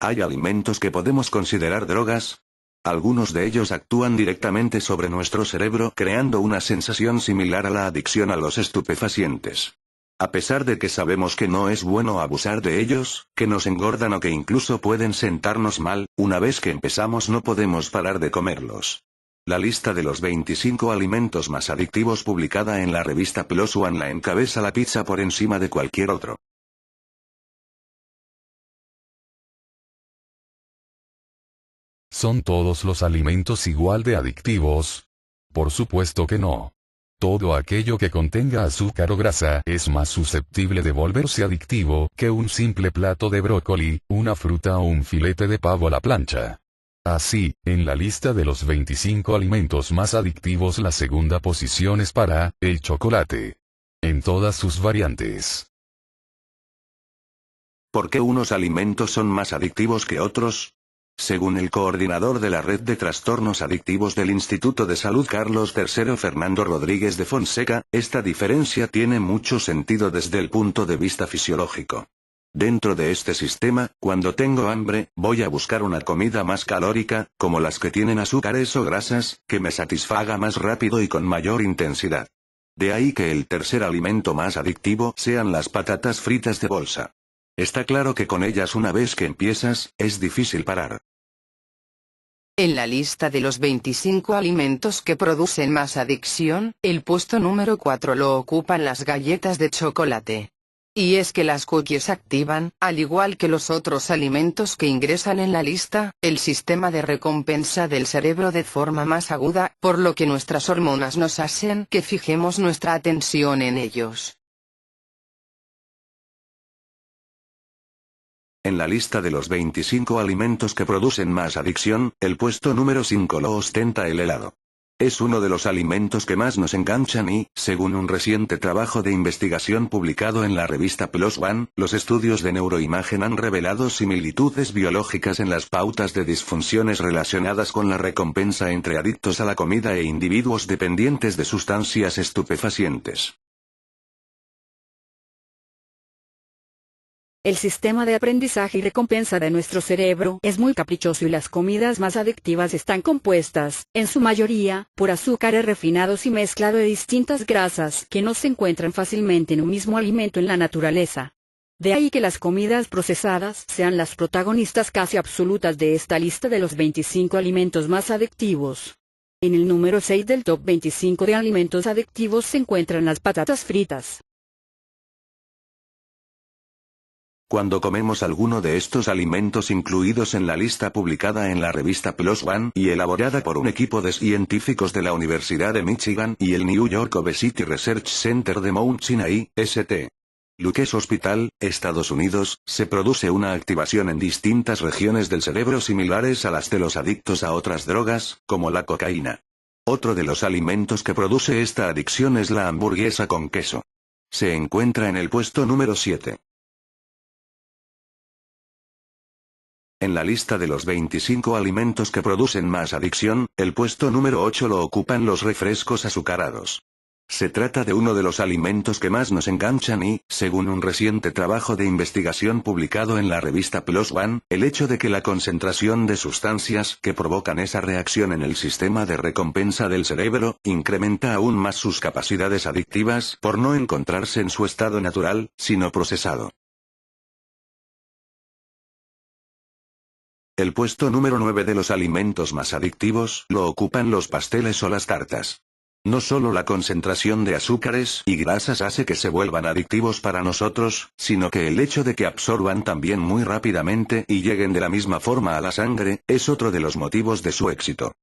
¿Hay alimentos que podemos considerar drogas? Algunos de ellos actúan directamente sobre nuestro cerebro creando una sensación similar a la adicción a los estupefacientes. A pesar de que sabemos que no es bueno abusar de ellos, que nos engordan o que incluso pueden sentarnos mal, una vez que empezamos no podemos parar de comerlos. La lista de los 25 alimentos más adictivos publicada en la revista PLOS ONE la encabeza la pizza por encima de cualquier otro. ¿Son todos los alimentos igual de adictivos? Por supuesto que no. Todo aquello que contenga azúcar o grasa es más susceptible de volverse adictivo que un simple plato de brócoli, una fruta o un filete de pavo a la plancha. Así, en la lista de los 25 alimentos más adictivos la segunda posición es para el chocolate. En todas sus variantes. ¿Por qué unos alimentos son más adictivos que otros? Según el coordinador de la Red de Trastornos Adictivos del Instituto de Salud Carlos III Fernando Rodríguez de Fonseca, esta diferencia tiene mucho sentido desde el punto de vista fisiológico. Dentro de este sistema, cuando tengo hambre, voy a buscar una comida más calórica, como las que tienen azúcares o grasas, que me satisfaga más rápido y con mayor intensidad. De ahí que el tercer alimento más adictivo sean las patatas fritas de bolsa. Está claro que con ellas una vez que empiezas, es difícil parar. En la lista de los 25 alimentos que producen más adicción, el puesto número 4 lo ocupan las galletas de chocolate. Y es que las cookies activan, al igual que los otros alimentos que ingresan en la lista, el sistema de recompensa del cerebro de forma más aguda, por lo que nuestras hormonas nos hacen que fijemos nuestra atención en ellos. En la lista de los 25 alimentos que producen más adicción, el puesto número 5 lo ostenta el helado. Es uno de los alimentos que más nos enganchan y, según un reciente trabajo de investigación publicado en la revista PLOS ONE, los estudios de neuroimagen han revelado similitudes biológicas en las pautas de disfunciones relacionadas con la recompensa entre adictos a la comida e individuos dependientes de sustancias estupefacientes. El sistema de aprendizaje y recompensa de nuestro cerebro es muy caprichoso y las comidas más adictivas están compuestas, en su mayoría, por azúcares refinados y mezclado de distintas grasas que no se encuentran fácilmente en un mismo alimento en la naturaleza. De ahí que las comidas procesadas sean las protagonistas casi absolutas de esta lista de los 25 alimentos más adictivos. En el número 6 del top 25 de alimentos adictivos se encuentran las patatas fritas. Cuando comemos alguno de estos alimentos incluidos en la lista publicada en la revista PLOS ONE y elaborada por un equipo de científicos de la Universidad de Michigan y el New York Obesity Research Center de Mount Sinai, St. Luke's Hospital, Estados Unidos, se produce una activación en distintas regiones del cerebro similares a las de los adictos a otras drogas, como la cocaína. Otro de los alimentos que produce esta adicción es la hamburguesa con queso. Se encuentra en el puesto número 7. En la lista de los 25 alimentos que producen más adicción, el puesto número 8 lo ocupan los refrescos azucarados. Se trata de uno de los alimentos que más nos enganchan y, según un reciente trabajo de investigación publicado en la revista PLOS ONE, el hecho de que la concentración de sustancias que provocan esa reacción en el sistema de recompensa del cerebro, incrementa aún más sus capacidades adictivas por no encontrarse en su estado natural, sino procesado. El puesto número 9 de los alimentos más adictivos lo ocupan los pasteles o las tartas. No solo la concentración de azúcares y grasas hace que se vuelvan adictivos para nosotros, sino que el hecho de que absorban también muy rápidamente y lleguen de la misma forma a la sangre, es otro de los motivos de su éxito.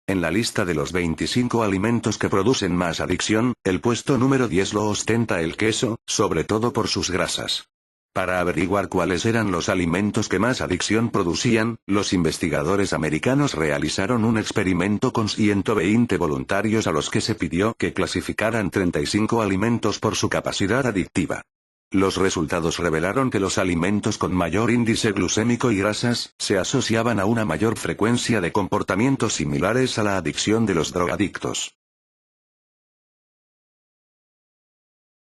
En la lista de los 25 alimentos que producen más adicción, el puesto número 10 lo ostenta el queso, sobre todo por sus grasas. Para averiguar cuáles eran los alimentos que más adicción producían, los investigadores americanos realizaron un experimento con 120 voluntarios a los que se pidió que clasificaran 35 alimentos por su capacidad adictiva. Los resultados revelaron que los alimentos con mayor índice glucémico y grasas, se asociaban a una mayor frecuencia de comportamientos similares a la adicción de los drogadictos.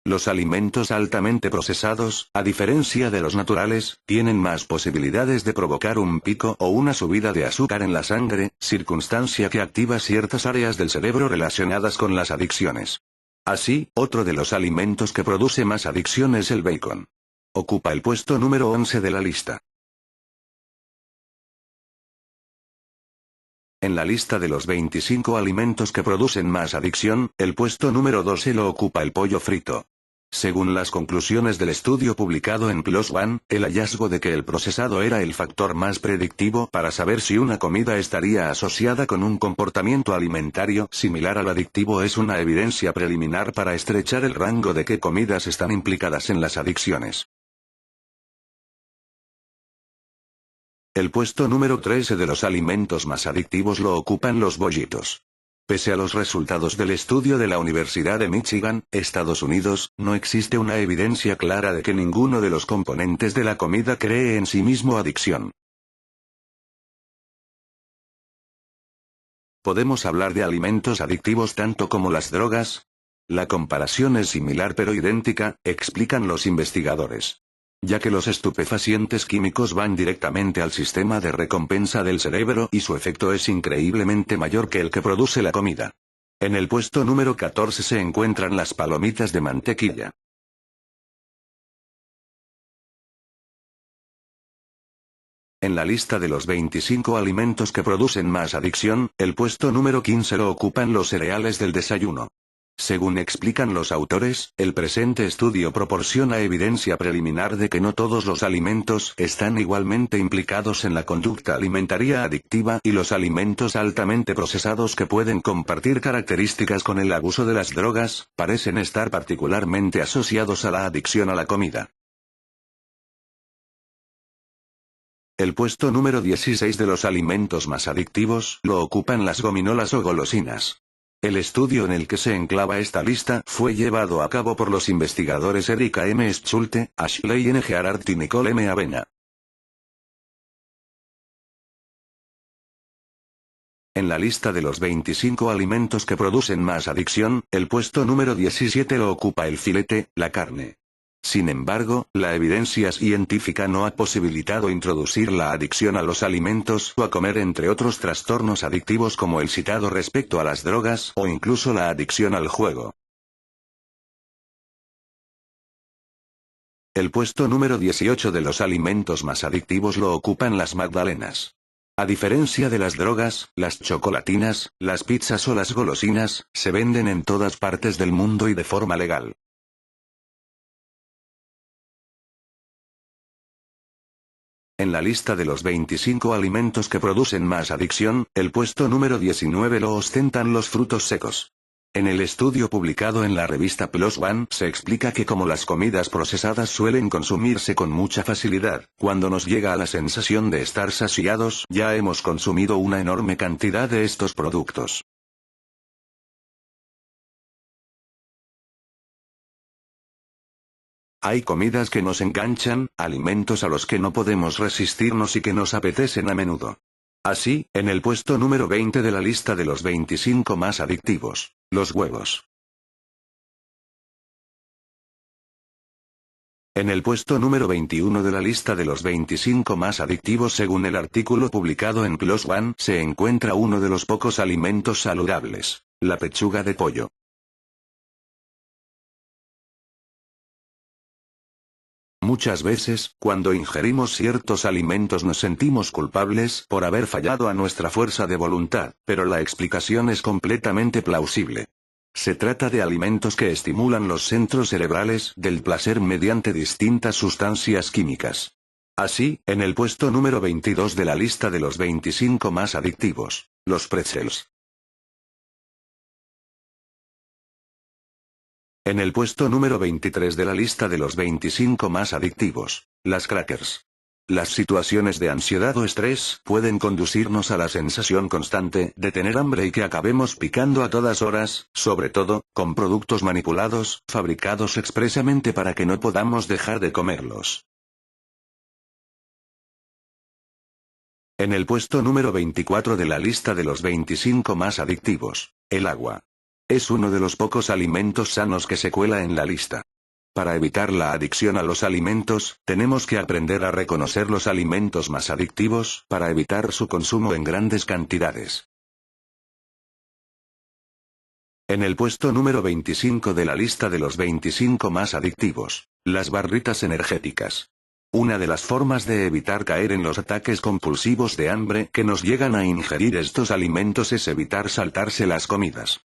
Los alimentos altamente procesados, a diferencia de los naturales, tienen más posibilidades de provocar un pico o una subida de azúcar en la sangre, circunstancia que activa ciertas áreas del cerebro relacionadas con las adicciones. Así, otro de los alimentos que produce más adicción es el bacon. Ocupa el puesto número 11 de la lista. En la lista de los 25 alimentos que producen más adicción, el puesto número 12 lo ocupa el pollo frito. Según las conclusiones del estudio publicado en PLOS ONE, el hallazgo de que el procesado era el factor más predictivo para saber si una comida estaría asociada con un comportamiento alimentario similar al adictivo es una evidencia preliminar para estrechar el rango de qué comidas están implicadas en las adicciones. El puesto número 13 de los alimentos más adictivos lo ocupan los bollitos. Pese a los resultados del estudio de la Universidad de Michigan, Estados Unidos, no existe una evidencia clara de que ninguno de los componentes de la comida cree en sí mismo adicción. ¿Podemos hablar de alimentos adictivos tanto como las drogas? La comparación es similar pero idéntica, explican los investigadores. Ya que los estupefacientes químicos van directamente al sistema de recompensa del cerebro y su efecto es increíblemente mayor que el que produce la comida. En el puesto número 14 se encuentran las palomitas de mantequilla. En la lista de los 25 alimentos que producen más adicción, el puesto número 15 lo ocupan los cereales del desayuno. Según explican los autores, el presente estudio proporciona evidencia preliminar de que no todos los alimentos están igualmente implicados en la conducta alimentaria adictiva y los alimentos altamente procesados que pueden compartir características con el abuso de las drogas, parecen estar particularmente asociados a la adicción a la comida. El puesto número 16 de los alimentos más adictivos lo ocupan las gominolas o golosinas. El estudio en el que se enclava esta lista fue llevado a cabo por los investigadores Erika M. Schulte, Ashley N. Gerard y Nicole M. Avena. En la lista de los 25 alimentos que producen más adicción, el puesto número 17 lo ocupa el filete, la carne. Sin embargo, la evidencia científica no ha posibilitado introducir la adicción a los alimentos o a comer entre otros trastornos adictivos como el citado respecto a las drogas o incluso la adicción al juego. El puesto número 18 de los alimentos más adictivos lo ocupan las magdalenas. A diferencia de las drogas, las chocolatinas, las pizzas o las golosinas, se venden en todas partes del mundo y de forma legal. En la lista de los 25 alimentos que producen más adicción, el puesto número 19 lo ostentan los frutos secos. En el estudio publicado en la revista PLOS ONE se explica que como las comidas procesadas suelen consumirse con mucha facilidad, cuando nos llega a la sensación de estar saciados, ya hemos consumido una enorme cantidad de estos productos. Hay comidas que nos enganchan, alimentos a los que no podemos resistirnos y que nos apetecen a menudo. Así, en el puesto número 20 de la lista de los 25 más adictivos, los huevos. En el puesto número 21 de la lista de los 25 más adictivos según el artículo publicado en PLOS ONE se encuentra uno de los pocos alimentos saludables, la pechuga de pollo. Muchas veces, cuando ingerimos ciertos alimentos nos sentimos culpables por haber fallado a nuestra fuerza de voluntad, pero la explicación es completamente plausible. Se trata de alimentos que estimulan los centros cerebrales del placer mediante distintas sustancias químicas. Así, en el puesto número 22 de la lista de los 25 más adictivos, los pretzels. En el puesto número 23 de la lista de los 25 más adictivos, las crackers. Las situaciones de ansiedad o estrés pueden conducirnos a la sensación constante de tener hambre y que acabemos picando a todas horas, sobre todo, con productos manipulados, fabricados expresamente para que no podamos dejar de comerlos. En el puesto número 24 de la lista de los 25 más adictivos, el agua. Es uno de los pocos alimentos sanos que se cuela en la lista. Para evitar la adicción a los alimentos, tenemos que aprender a reconocer los alimentos más adictivos, para evitar su consumo en grandes cantidades. En el puesto número 25 de la lista de los 25 más adictivos, las barritas energéticas. Una de las formas de evitar caer en los ataques compulsivos de hambre que nos llegan a ingerir estos alimentos es evitar saltarse las comidas.